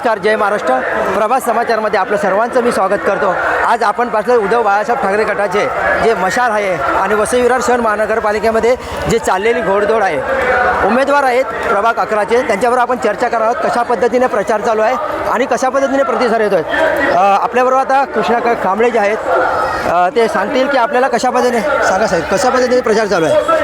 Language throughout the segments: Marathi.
नमस्कार, जय महाराष्ट्र. प्रभास समाचारमध्ये आपलं सर्वांचं मी स्वागत करतो. आज आपण पाहिलं उद्धव बाळासाहेब ठाकरे गटाचे जे मशाल आहे आणि वसई विरार शहर महानगरपालिकेमध्ये जे चाललेली घोडदौड आहे, उमेदवार आहेत प्रभाग 11चे, त्यांच्याबरोबर आपण चर्चा करणार आहोत. कशा पद्धतीने प्रचार चालू आहे आणि कशा पद्धतीने प्रतिसाद येतो आहे. आपल्याबरोबर आता कृष्णा कांबळे जे आहेत ते सांगतील की आपल्याला कशा पद्धतीने, सांगा साहेब, कशा पद्धतीने प्रचार चालू आहे.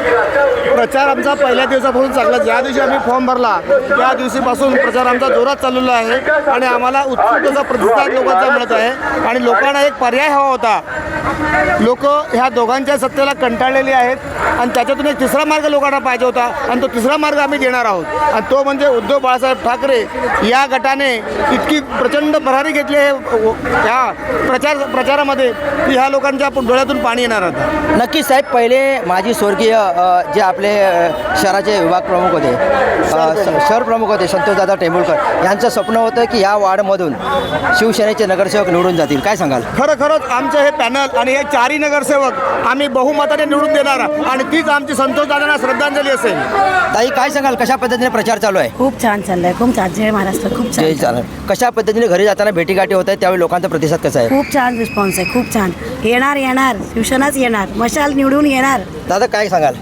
प्रचार आमचा पहिल्या दिवसापासून चांगला, ज्या दिवशी आम्ही फॉर्म भरला त्या दिवशीपासून प्रचार आमचा जोरात चाललेला आहे आणि आम्हाला उत्स्फूर्त प्रतिसाद लोकांचा मिळत आहे. आणि लोकांना एक पर्याय हवा होता. लोक ह्या दोघांच्या सत्तेला कंटाळलेली आहेत आणि त्याच्यातून एक तिसरा मार्ग लोकांना पाहिजे होता आणि तो तिसरा मार्ग आम्ही देणार आहोत. आणि तो म्हणजे उद्धव बाळासाहेब ठाकरे या गटाने इतकी प्रचंड भरारी घेतली आहे ह्या प्रचारामध्ये की ह्या लोकांच्या डोळ्यातून पाणी येणार होतं. नक्कीच साहेब, पहिले माजी स्वर्गीय जे आपले शहराचे विभाग प्रमुख होते, शहर प्रमुख होते संतोषदादा टेंभुलकर, यांचं स्वप्न होतं की या वार्डमधून शिवसेनेचे नगरसेवक निवडून जातील. काय सांगाल? खरंच आमचं हे पॅनल आणि हे चारही नगरसेवक आम्ही बहुमताने निवडून देणार आणि तीच आमची संतोषदादांना श्रद्धांजली असेल. ताई, काय सांगाल, कशा पद्धतीने प्रचार चालू आहे? खूप छान चाललंय, खूप छान. जय महाराष्ट्र. खूप जय छान. चालेल. कशा पद्धतीने घरी जाताना भेटीगाठी होत आहे, त्यावेळी लोकांचा प्रतिसाद कसा आहे? खूप छान रिस्पॉन्स आहे, खूप छान. येणार शिवसेनाच येणार, मशाल निवडून येणार. दादा, काय सांगाल?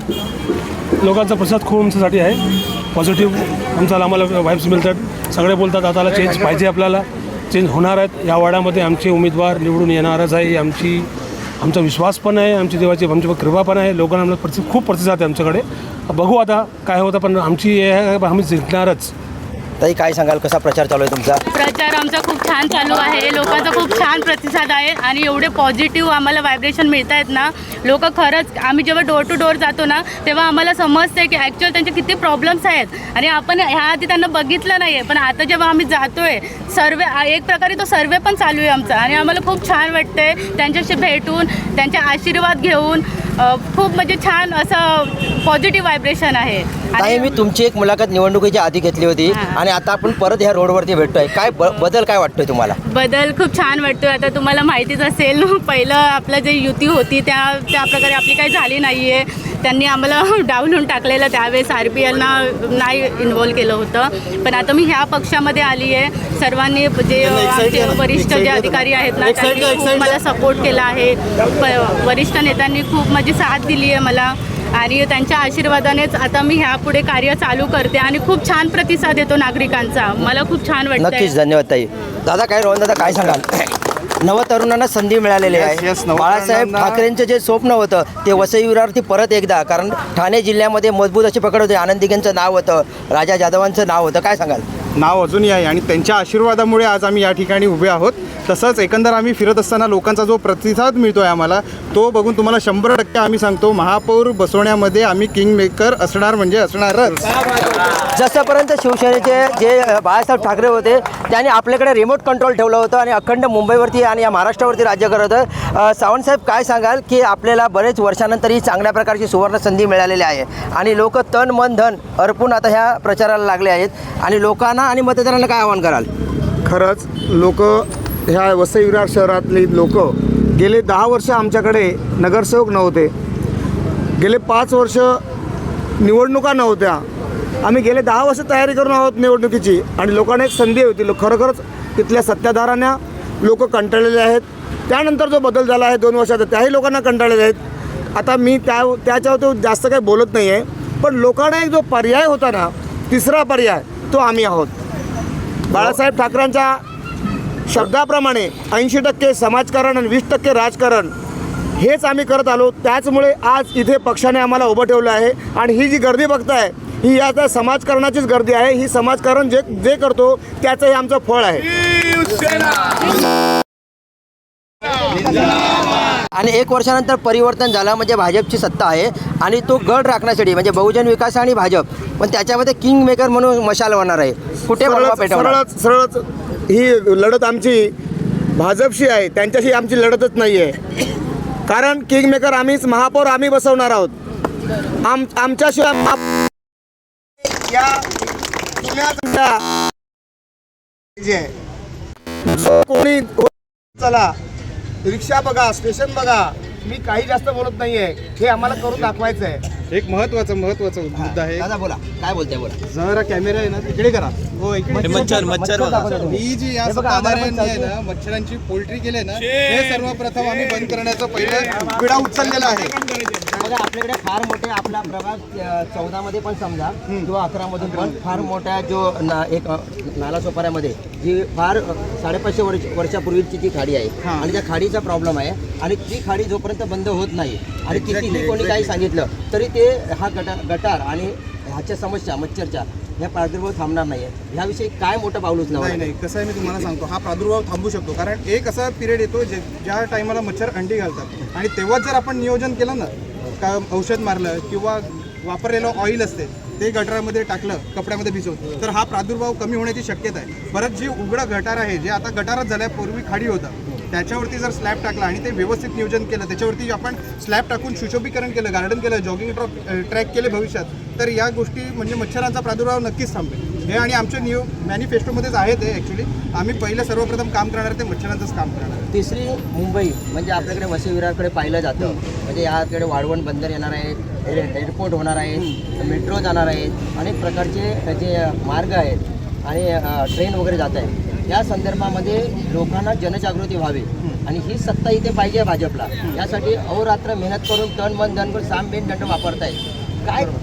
लोकांचा प्रतिसाद खूप आमच्यासाठी आहे. पॉझिटिव्ह आम्हाला वाईब्स मिळतात. सगळे बोलतात आताला चेंज पाहिजे, आपल्याला चेंज होणार आहेत. या वाड्यामध्ये आमचे उमेदवार निवडून येणारच आहे. आमचा विश्वास पण आहे, आमची देवाची आमची कृपा पण आहे. लोकांना आम्हाला खूप प्रतिसाद आहे आमच्याकडे. बघू आता काय होतं, पण आमची हे आहे, आम्ही जिंकणारच. ताई, काय सांगाल, कसा प्रचार चालू आहे तुमचा? प्रचार आमचा खूप छान चालू आहे. लोकांचा खूप छान प्रतिसाद आहे आणि एवढे पॉझिटिव्ह आम्हाला व्हायब्रेशन मिळत आहेत ना. लोक खरंच, आम्ही जेव्हा डोर टू डोर जातो ना तेव्हा आम्हाला समजते की ॲक्च्युअल त्यांचे किती प्रॉब्लेम्स आहेत आणि आपण ह्याआधी त्यांना बघितलं नाही आहे. पण आता जेव्हा आम्ही जातो आहे, एक प्रकारे तो सर्वे पण चालू आहे आमचा आणि आम्हाला खूप छान वाटते त्यांच्याशी भेटून, त्यांचे आशीर्वाद घेऊन. खूप म्हणजे छान असं पॉझिटिव्ह व्हायब्रेशन आहे. ताई, मी तुमची एक मुलाखत निवडणुकीच्या आधी घेतली होती आणि आता आपण परत ह्या रोडवरती भेटतोय. काय बदल काय वाटतोय तुम्हाला? बदल खूप छान वाटतोय. आता तुम्हाला माहितीच असेल, पहिलं आपलं जे युती होती त्या प्रकारे आपली काही झाली नाही आहे. त्यांनी आम्हाला डावलून टाकलेलं, त्यावेळेस RPLना नाही इन्व्हॉल्व केलं होतं. पण आता मी ह्या पक्षामध्ये आली आहे. सर्वांनी जे आमचे वरिष्ठ जे अधिकारी आहेत ना, त्यांनी खूप मला सपोर्ट केला आहे. वरिष्ठ नेत्यांनी खूप माझी साथ दिली आहे मला आणि त्यांच्या आशीर्वादानेच आता मी ह्यापुढे कार्य चालू करते आणि खूप छान प्रतिसाद येतो नागरिकांचा. मला खूप छान वाटतं. नक्कीच, धन्यवाद ताई. दादा, काय रोहन दादा, काय सांगाल? नवतरुणांना संधी मिळालेली आहे. बाळासाहेब ठाकरेंचं जे स्वप्न होतं ते वसई विरारती परत एकदा, कारण ठाणे जिल्ह्यामध्ये मजबूत अशी पकड होते. आनंद दिघेंचं नाव होतं, राजा जाधवांचं नाव होतं. काय सांगाल? नाव अजूनही आहे आणि त्यांच्या आशीर्वादामुळे आज आम्ही या ठिकाणी उभे आहोत. तसंच एकंदर आम्ही फिरत असताना लोकांचा जो प्रतिसाद मिळतो आहे आम्हाला, तो बघून तुम्हाला 100% आम्ही सांगतो, महापौर बसवण्यामध्ये आम्ही किंग मेकर असणार म्हणजे असणारच. जसंपर्यंत शिवसेनेचे जे बाळासाहेब ठाकरे होते त्यांनी आपल्याकडे रिमोट कंट्रोल ठेवलं होतं आणि अखंड मुंबईवरती आणि या महाराष्ट्रावरती राज्य करत होतं. सावंतसाहेब, काय सांगाल की आपल्याला बरेच वर्षानंतर ही चांगल्या प्रकारची सुवर्ण संधी मिळालेली आहे आणि लोक तन मन धन अर्पून आता ह्या प्रचाराला लागले आहेत आणि लोकांना आणि मतदारांना काय आवाहन कराल? खरंच लोक, ह्या वसई विरार शहरातली लोक गेले 10 वर्ष आमच्याकडे नगरसेवक नव्हते. गेले 5 वर्ष निवडणुका नव्हत्या. आम्ही गेले 10 वर्ष तयारी करून आहोत निवडणुकीची आणि लोकांना एक संधी होती. खरोखरच तिथल्या सत्ताधाऱ्यांना लोक कंटाळलेले आहेत. त्यानंतर जो बदल झाला आहे 2 वर्षात, त्याही लोकांना कंटाळलेले आहेत. आता मी त्याच्यावर तो जास्त काही बोलत नाही आहे, पण लोकांना एक जो पर्याय होता ना, तिसरा पर्याय, तो आम्ही आहोत. बाळासाहेब ठाकरेंच्या शब्दाप्रमाणे 80% समाजकारण आणि 20% राजकारण हेच आम्ही करत आलो. त्याचमुळे आज इथे पक्षाने आम्हाला उभं ठेवलं आहे आणि ही जी गर्दी बघताय ही या समाजकारणाचीच गर्दी आहे. ही समाजकारण जे करतो त्याचं हे आमचं फळ आहे. आणि 1 वर्षानंतर परिवर्तन झालं म्हणजे भाजपची सत्ता आहे आणि तो गड राखण्यासाठी म्हणजे बहुजन विकास आणि भाजप, पण त्याच्यामध्ये किंग मेकर म्हणून मशाल होणार आहे. कुठे सरळच ही लढत आमची भाजपशी आहे, त्यांच्याशी आमची लढतच नाही आहे. कारण किंग मेकर आम्हीच, महापौर आम्ही बसवणार आहोत. आमच्याशिवाय या कोणी, चला रिक्षा बघा, स्टेशन बघा, मी काही जास्त बोलत नाही आहे, हे आम्हाला करून दाखवायचं आहे. एक महत्वाचा मुद्दा आहे. दादा बोला, काय बोलताय बोला. जरा कॅमेरा आहे ना तिकडे करा. हो इकडे. मच्छर दाखवता तुम्ही. ही जी या हे बघा, आम्हाला पण सत्ताधाऱ्यांनी आहे ना मच्छरांची पोल्ट्री केली ना, हे सर्वप्रथम आम्ही बंद करण्याचं पहिलं विडा उचललेला आहे. बघा आपल्याकडे फार मोठे आपला प्रभाग 14 मध्ये पण समजा किंवा 11 मधून पण फार मोठ्या जो एक नालासोपाऱ्यामध्ये जी फार 550 वर्षापूर्वीची जी खाडी आहे आणि त्या खाडीचा प्रॉब्लेम आहे आणि ती खाडी जोपर्यंत बंद होत नाही आणि कितीही कोणी काही सांगितलं तरी ते हा गटार आणि ह्याच्या समस्या मच्छरच्या ह्या प्रादुर्भाव थांबणार नाही आहे. ह्याविषयी काय मोठं पाऊल उचलावं? नाही कसं आहे मी तुम्हाला सांगतो, हा प्रादुर्भाव थांबू शकतो. कारण एक असा पिरियड येतो ज्या टायमाला मच्छर अंडी घालतात आणि तेव्हाच जर आपण नियोजन केलं ना, का औषध मारलं किंवा वापरलेलं ऑइल असते ते गटारामध्ये टाकलं कपड्यामध्ये भिजवून, तर हा प्रादुर्भाव कमी होण्याची शक्यता आहे. परत जी उघडं गटार आहे, जे आता गटारच झाल्यापूर्वी खाडी होता, त्याच्यावरती जर स्लॅब टाकला आणि ते व्यवस्थित नियोजन केलं, त्याच्यावरती आपण स्लॅब टाकून सुशोभीकरण केलं, गार्डन केलं, जॉगिंग ट्रॅक केले भविष्यात, तर या गोष्टी म्हणजे मच्छरांचा प्रादुर्भाव नक्कीच थांबेल. हे आणि आमच्या मॅनिफेस्टोमध्येच आहे ते. ॲक्च्युली आम्ही पहिलं सर्वप्रथम काम करणार ते मच्छरांचंच काम करणार. तिसरी मुंबई म्हणजे आपल्याकडे वसई विरारकडे पाहिलं जातं, म्हणजे याकडे वाढवण बंदर येणार आहेत, एअरपोर्ट होणार आहेत, मेट्रो जाणार आहेत, अनेक प्रकारचे जे मार्ग आहेत आणि ट्रेन वगैरे जात आहे. या संदर्भामध्ये लोकांना जनजागृती व्हावी आणि ही सत्ता इथे पाहिजे भाजपला. यासाठी अहोरात्र मेहनत करून तन मन धन करून साम बेन दंड वापरताय.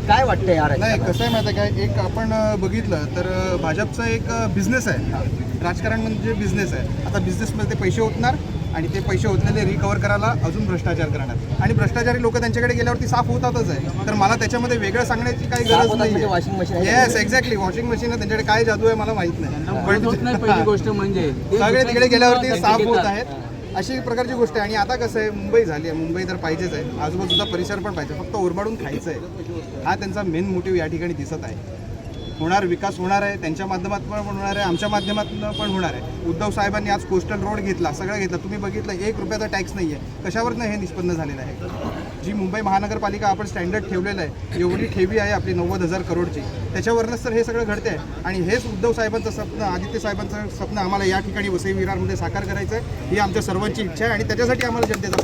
काय वाटतं यार? नाही कसं आहे माहिती आहे काय, एक आपण बघितलं तर भाजपचा एक बिझनेस आहे. राजकारण म्हणजे बिझनेस आहे. आता बिझनेसमध्ये ते पैसे ओतणार आणि ते पैसे ओतलेले रिकवर करायला अजून भ्रष्टाचार करणार आणि भ्रष्टाचारी लोक त्यांच्याकडे गेल्यावरती साफ होतातच आहे. तर मला त्याच्यामध्ये वेगळं सांगण्याची काही गरज नाही. Washing machine yes exactly, washing machine आहे त्यांच्याकडे काय जादू आहे मला माहित नाही. पहिली गोष्ट म्हणजे सगळे तिकडे गेल्यावरती साफ होत आहेत, अशी प्रकारची गोष्ट आहे. आणि आता कसं आहे, मुंबई झाली आहे, मुंबई तर पाहिजेच आहे, आजूबाजूचा परिसर पण पाहिजे, फक्त ओरबाडून खायचं आहे. हा त्यांचा मेन मोटिव्ह या ठिकाणी दिसत आहे. होणार, विकास होणार आहे, त्यांच्या माध्यमातून पण होणार आहे, आमच्या माध्यमातून पण होणार आहे. उद्धव साहेबांनी आज कोस्टल रोड घेतला, सगळं घेतलं, तुम्ही बघितलं 1 रुपयाचा टॅक्स नाही आहे. कशावरनं हे निष्पन्न झालेलं आहे? जी मुंबई महानगरपालिका आपण स्टँडर्ड ठेवलेलं आहे, एवढी ठेवी आहे आपली 90,000 करोडची, त्याच्यावरनंच तर हे सगळं घडते आहे. आणि हेच उद्धव साहेबांचं स्वप्न, आदित्य साहेबांचं स्वप्न आम्हाला या ठिकाणी वसई विरारमध्ये साकार करायचं आहे. ही आमच्या सर्वांची इच्छा आहे आणि त्याच्यासाठी आम्हाला जनतेचा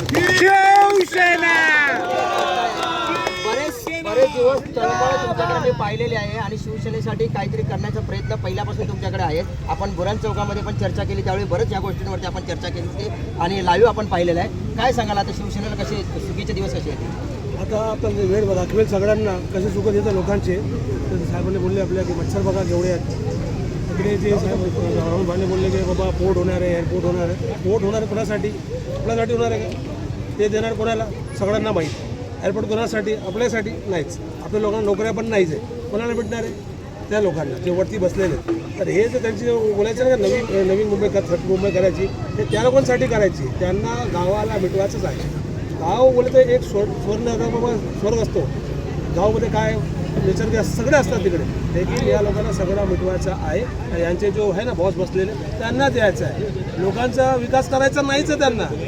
बरेच दिवस चळवळ तुमच्याकडे मी पाहिलेली आहे आणि शिवसेनेसाठी काहीतरी करण्याचा प्रयत्न पहिल्यापासून तुमच्याकडे आहे. आपण बुराण चौकामध्ये पण चर्चा केली, त्यावेळी बरंच या गोष्टींवरती आपण चर्चा केली होती आणि लाईव्ह आपण पाहिलेलं आहे. काय सांगाल आता शिवसेनेला कसे सुखीचे दिवस कसे आहेत? आता आपण वेळ दाखवेल सगळ्यांना कसे सुख येतं लोकांचे. तर साहेबांनी बोलले आपल्या की मच्छर बघा केवढे आहेत. तिकडे जे साहेब राहुल भाने बोलले की बाबा पोर्ट होणार आहे, एअरपोर्ट होणार आहे. पोर्ट होणार आहे कोणासाठी? आपल्यासाठी होणार आहे का? ते देणार कोणाला? सगळ्यांना माहीत. एअरपोर्ट कोणासाठी? आपल्यासाठी नाहीच. आपल्या लोकांना नोकऱ्या पण नाहीच आहे. कोणाला भेटणार आहे? त्या लोकांना जे वरती बसलेले. तर हे जर त्यांची बोलायचं ना नवीन मुंबई मुंबई करायची, ते त्या लोकांसाठी करायची. त्यांना गावाला मिटवायचंच आहे. गाव बोलतं एक स्वर्ण बाबा स्वर्ग असतो. गावामध्ये काय निसर्ग सगळे असतात तिकडे, लेकिन या लोकांना सगळं मिटवायचं आहे. आणि यांचे जो आहे ना बॉस बसलेले त्यांना द्यायचं आहे. लोकांचा विकास करायचा नाहीच आहे,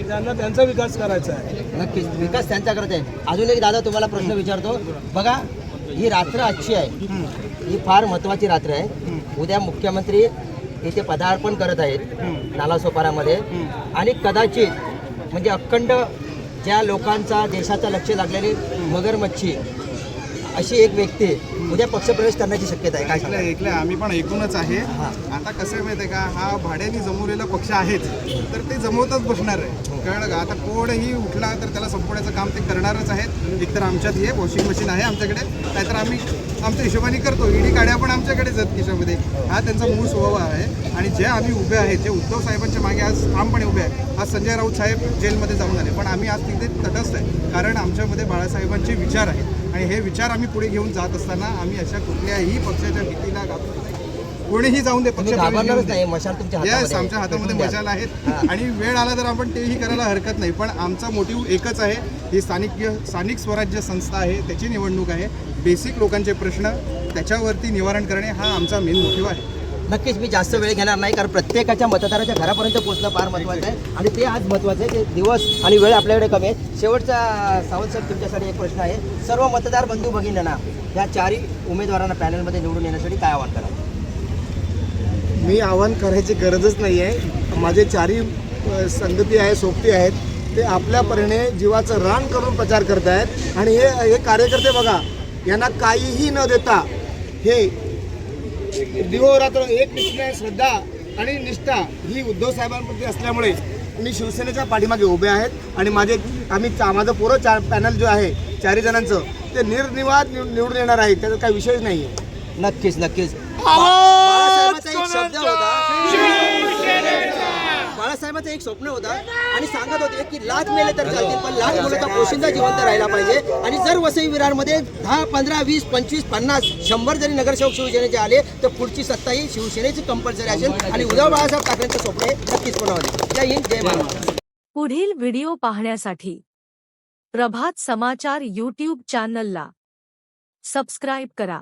त्यांना त्यांचा विकास करायचा आहे. नक्कीच विकास त्यांचा करत आहे. अजून एक दादा तुम्हाला प्रश्न विचारतो. बघा ही रात्र आजची आहे, ही फार महत्त्वाची रात्र आहे. उद्या मुख्यमंत्री इथे पदार्पण करत आहेत नालासोपारामध्ये आणि कदाचित म्हणजे अखंड ज्या लोकांचा देशाचं लक्ष लागलेली मगरमच्छी अशी एक व्यक्ती उद्या पक्षप्रवेश करण्याची शक्यता आहे. काय ऐकलंय आम्ही पण ऐकूनच आहे. आता कसं आहे माहिती आहे का, हा भाड्याने जमवलेला पक्ष आहेच, तर ते जमवतच बसणार आहे. कळलं का? आता कोणही उठला तर त्याला संपवण्याचं काम ते करणारच आहेत. एकतर आमच्यात हे वॉशिंग मशीन आहे आमच्याकडे, नाहीतर आम्ही आमच्या हिशोबाने करतो. ईडी काड्या पण आमच्याकडेच आहेत खिशामध्ये. हा त्यांचा मूळ स्वभाव आहे. आणि जे आम्ही उभे आहेत, जे उद्धव साहेबांच्या मागे आज ठामपणे उभे आहेत. आज संजय राऊत साहेब जेलमध्ये जाऊन आले, पण आम्ही आज तिथे तटस्थ आहे. कारण आमच्यामध्ये बाळासाहेबांचे विचार आहेत आणि हे विचार आम्ही पुढे घेऊन जात असताना आम्ही अशा कुठल्याही पक्षाच्या भीतीला घाबरत नाही. कोणीही जाऊन दे, पक्ष नाही. मशाल तुमच्या येस, आमच्या हातामध्ये मशाल आहेत आणि वेळ आला तर आपण तेही करायला हरकत नाही. पण आमचा मोटिव्ह एकच आहे. ही स्थानिक स्वराज्य संस्था आहे, त्याची निवडणूक आहे. बेसिक लोकांचे प्रश्न त्याच्यावरती निवारण करणे हा आमचा मेन मोटिव्ह आहे. नक्कीच मी जास्त वेळ घेणार नाही, कारण प्रत्येकाच्या मतदाराच्या घरापर्यंत पोहोचणं फार महत्त्वाचं आहे आणि ते आज महत्त्वाचं आहे. ते दिवस आणि वेळ आपल्याकडे कमी आहे. शेवटचा सावंत साहेब तुमच्यासाठी एक प्रश्न आहे. सर्व मतदार बंधू भगिनींना या 4 उमेदवारांना पॅनलमध्ये निवडून येण्यासाठी काय आवाहन करा? मी आवाहन करायची गरजच नाही आहे. माझे 4ही संगती आहे, सोबती आहेत. ते आपल्या परीने जीवाचं रान करून प्रचार करत आहेत. आणि हे कार्यकर्ते बघा, यांना काहीही न देता हे दिवरात्र एक श्रद्धा आणि निष्ठा ही उद्धव साहेबांप्रती असल्यामुळे मी शिवसेनेच्या पाठीमागे उभे आहेत. आणि माझं पुरं पॅनल जो आहे 4 जणांचं ते निर्निवाद निवडून येणार आहे, त्याचा काही विषयच नाही आहे. नक्कीच नक्कीच. बाळासाहेबांचा एक शब्द होता, बाळासाहेबांचं एक स्वप्न होता आणि सांगत होते की लाख मेले तर चालतील, पण लाख मुलं तर पोशिंदा जिवंत राहायला पाहिजे. आणि जर वसई विरारमध्ये 10, 15, 20, 25, 50, 100 जरी नगरसेवक शिवसेनेचे आले तर पुढची सत्ता ही शिवसेनेची कंपल्सरी असेल आणि उद्धव बाळासाहेब ठाकरेंचं स्वप्न हे नक्कीच पूर्ण होईल. जय हिंद, जय महाराष्ट्र. पुढील व्हिडिओ पाहण्यासाठी प्रभात समाचार यूट्यूब चॅनलला सबस्क्राईब करा.